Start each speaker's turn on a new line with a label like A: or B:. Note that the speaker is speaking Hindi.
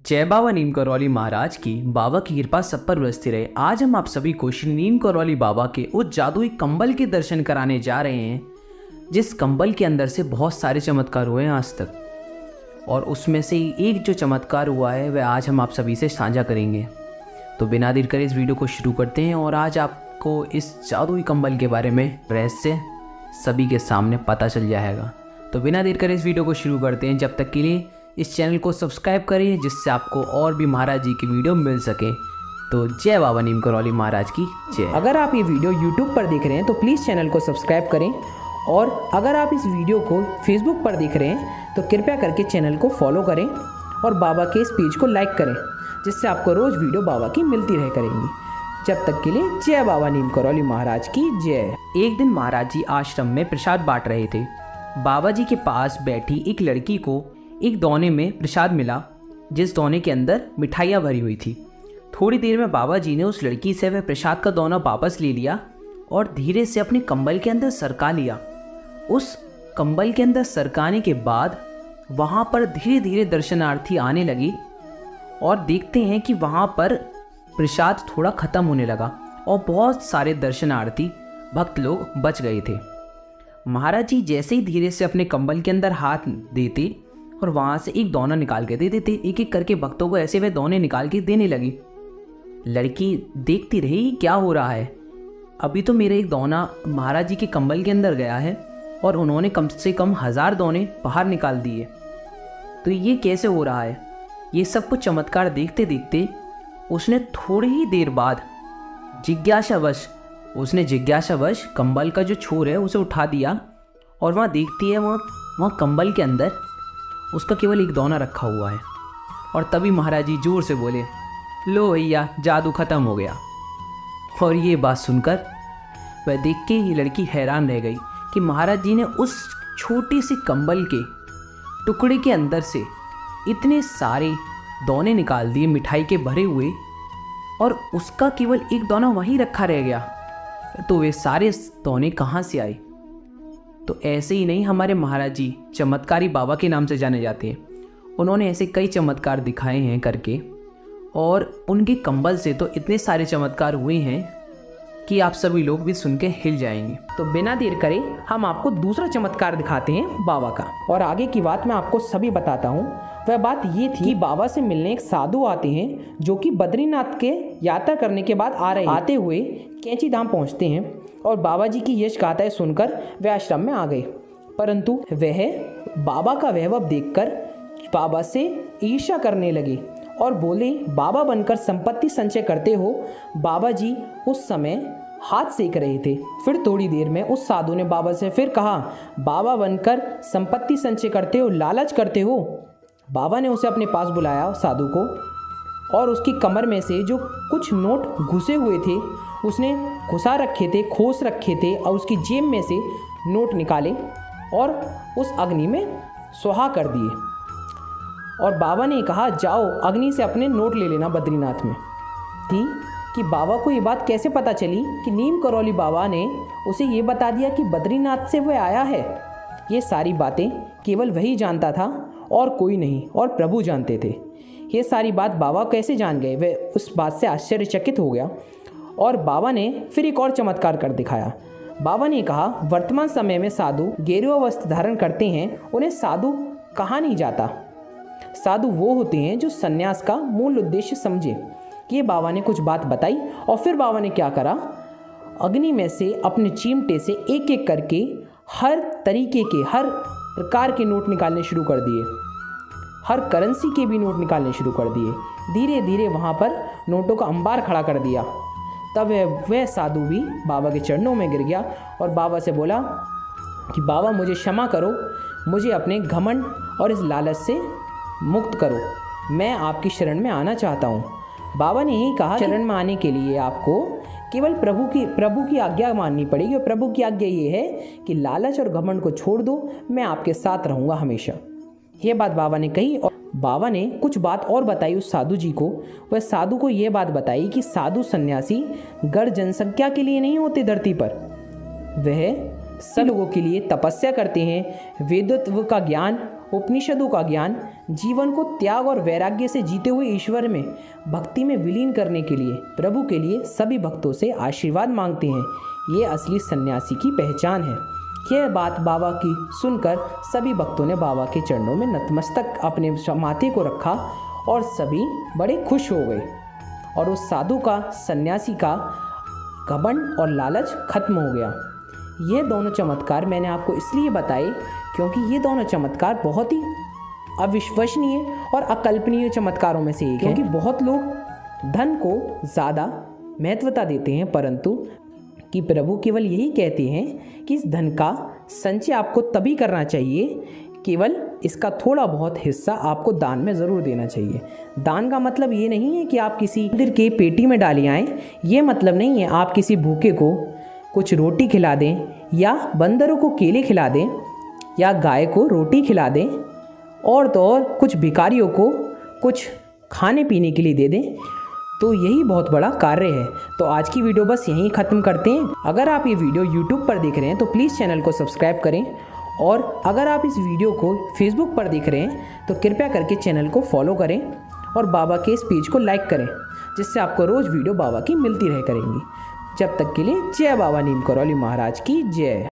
A: जय बाबा नीम करौली महाराज की। बाबा की कृपा सब पर बरसती रहे। आज हम आप सभी को श्री नीम करौली बाबा के उस जादुई कंबल के दर्शन कराने जा रहे हैं, जिस कंबल के अंदर से बहुत सारे चमत्कार हुए हैं आज तक, और उसमें से एक जो चमत्कार हुआ है वह आज हम आप सभी से साझा करेंगे। तो बिना देर करे इस वीडियो को शुरू करते हैं और आज आपको इस जादुई कंबल के बारे में रहस्य सभी के सामने पता चल जाएगा। तो बिना देर करे इस वीडियो को शुरू करते हैं। जब तक के लिए इस चैनल को सब्सक्राइब करिए, जिससे आपको और भी महाराज जी की वीडियो मिल सके। तो जय बाबा नीम करौली महाराज की जय।
B: अगर आप ये वीडियो YouTube पर देख रहे हैं तो प्लीज़ चैनल को सब्सक्राइब करें, और अगर आप इस वीडियो को Facebook पर देख रहे हैं तो कृपया करके चैनल को फॉलो करें और बाबा के इस पेज को लाइक करें, जिससे आपको रोज़ वीडियो बाबा की मिलती रह करेंगी। जब तक के लिए जय बाबा नीम करौली महाराज की जय।
A: एक दिन महाराज जी आश्रम में प्रसाद बांट रहे थे। बाबा जी के पास बैठी एक लड़की को एक दोने में प्रसाद मिला, जिस दोने के अंदर मिठाइयाँ भरी हुई थी। थोड़ी देर में बाबा जी ने उस लड़की से वह प्रसाद का दोना वापस ले लिया और धीरे से अपने कंबल के अंदर सरका लिया। उस कंबल के अंदर सरकाने के बाद वहाँ पर धीरे धीरे दर्शनार्थी आने लगे और देखते हैं कि वहाँ पर प्रसाद थोड़ा ख़त्म होने लगा और बहुत सारे दर्शनार्थी भक्त लोग बच गए थे। महाराज जी जैसे ही धीरे से अपने कंबल के अंदर हाथ देते और वहाँ से एक दोना निकाल के दे देते, एक एक करके भक्तों को ऐसे वे दोने निकाल के देने लगी। लड़की देखती रही क्या हो रहा है। अभी तो मेरा एक दोना महाराज जी के कंबल के अंदर गया है और उन्होंने कम से कम 1000 दोने बाहर निकाल दिए, तो ये कैसे हो रहा है। ये सब कुछ चमत्कार देखते देखते उसने थोड़ी ही देर बाद जिज्ञासावश कंबल का जो छोर है उसे उठा दिया और वहाँ देखती है वहाँ कंबल के अंदर उसका केवल एक दोना रखा हुआ है। और तभी महाराज जी जोर से बोले, लो भैया जादू ख़त्म हो गया। और ये बात सुनकर वह देख के ये लड़की हैरान रह गई कि महाराज जी ने उस छोटी सी कंबल के टुकड़े के अंदर से इतने सारे दोने निकाल दिए मिठाई के भरे हुए, और उसका केवल एक दोना वहीं रखा रह गया। तो वे सारे दोने कहाँ से आए। तो ऐसे ही नहीं, हमारे महाराज जी चमत्कारी बाबा के नाम से जाने जाते हैं। उन्होंने ऐसे कई चमत्कार दिखाए हैं करके, और उनके कंबल से तो इतने सारे चमत्कार हुए हैं कि आप सभी लोग भी सुन के हिल जाएंगे।
B: तो बिना देर करे हम आपको दूसरा चमत्कार दिखाते हैं बाबा का, और आगे की बात मैं आपको सभी बताता हूँ। वह बात ये थी कि बाबा से मिलने एक साधु आते हैं, जो कि बद्रीनाथ के यात्रा करने के बाद आते हुए कैंची धाम पहुँचते हैं, और बाबा जी की यश गाथाएं सुनकर वे आश्रम में आ गए। परंतु वह बाबा का वैभव देखकर बाबा से ईर्ष्या करने लगे और बोले, बाबा बनकर संपत्ति संचय करते हो। बाबा जी उस समय हाथ सेक रहे थे। फिर थोड़ी देर में उस साधु ने बाबा से फिर कहा, बाबा बनकर संपत्ति संचय करते हो, लालच करते हो। बाबा ने उसे अपने पास बुलाया साधु को, और उसकी कमर में से जो कुछ नोट घुसे हुए थे उसने घुसा रखे थे, खोस रखे थे, और उसकी जेब में से नोट निकाले और उस अग्नि में सुहा कर दिए। और बाबा ने कहा, जाओ अग्नि से अपने नोट ले लेना बद्रीनाथ में। थी कि बाबा को ये बात कैसे पता चली कि नीम करौली बाबा ने उसे ये बता दिया कि बद्रीनाथ से वह आया है। ये सारी बातें केवल वही जानता था और कोई नहीं, और प्रभु जानते थे। ये सारी बात बाबा कैसे जान गए, वह उस बात से आश्चर्यचकित हो गया। और बाबा ने फिर एक और चमत्कार कर दिखाया। बाबा ने कहा, वर्तमान समय में साधु गेरुआ वस्त्र धारण करते हैं, उन्हें साधु कहा नहीं जाता। साधु वो होते हैं जो सन्यास का मूल उद्देश्य समझे। ये बाबा ने कुछ बात बताई, और फिर बाबा ने क्या करा, अग्नि में से अपने चिमटे से एक एक करके हर तरीके के, हर प्रकार के नोट निकालने शुरू कर दिए। हर करेंसी के भी नोट निकालने शुरू कर दिए। धीरे धीरे वहाँ पर नोटों का अंबार खड़ा कर दिया। तब वह साधु भी बाबा के चरणों में गिर गया और बाबा से बोला कि बाबा मुझे क्षमा करो, मुझे अपने घमंड और इस लालच से मुक्त करो, मैं आपकी शरण में आना चाहता हूँ। बाबा ने यही कहा, शरण में आने के लिए आपको केवल प्रभु की आज्ञा माननी पड़ेगी, और प्रभु की आज्ञा ये है कि लालच और घमंड को छोड़ दो, मैं आपके साथ रहूँगा हमेशा। ये बात बाबा ने कही, और बाबा ने कुछ बात और बताई उस साधु जी को। वह साधु को ये बात बताई कि साधु सन्यासी गढ़ जनसंख्या के लिए नहीं होते धरती पर, वह सब लोगों के लिए तपस्या करते हैं। वेदत्व का ज्ञान, उपनिषदों का ज्ञान जीवन को त्याग और वैराग्य से जीते हुए ईश्वर में भक्ति में विलीन करने के लिए प्रभु के लिए सभी भक्तों से आशीर्वाद मांगते हैं। ये असली सन्यासी की पहचान है। यह बात बाबा की सुनकर सभी भक्तों ने बाबा के चरणों में नतमस्तक अपने माथे को रखा और सभी बड़े खुश हो गए और उस साधु का, सन्यासी का घमंड और लालच खत्म हो गया। ये दोनों चमत्कार मैंने आपको इसलिए बताए क्योंकि ये दोनों चमत्कार बहुत ही अविश्वसनीय और अकल्पनीय चमत्कारों में से एक है। क्योंकि बहुत लोग धन को ज़्यादा महत्वता देते हैं, परंतु कि प्रभु केवल यही कहते हैं कि इस धन का संचय आपको तभी करना चाहिए, केवल इसका थोड़ा बहुत हिस्सा आपको दान में ज़रूर देना चाहिए। दान का मतलब ये नहीं है कि आप किसी मंदिर के पेटी में डाली आएँ, ये मतलब नहीं है आप किसी भूखे को कुछ रोटी खिला दें या बंदरों को केले खिला दें या गाय को रोटी खिला दें और तो और कुछ भिखारियों को कुछ खाने पीने के लिए दे दें, तो यही बहुत बड़ा कार्य है। तो आज की वीडियो बस यहीं ख़त्म करते हैं। अगर आप ये वीडियो YouTube पर देख रहे हैं तो प्लीज़ चैनल को सब्सक्राइब करें, और अगर आप इस वीडियो को Facebook पर देख रहे हैं तो कृपया करके चैनल को फॉलो करें और बाबा के इस पेज को लाइक करें, जिससे आपको रोज़ वीडियो बाबा की मिलती रह करेंगी। जब तक के लिए जय बाबा नीम करौली महाराज की जय।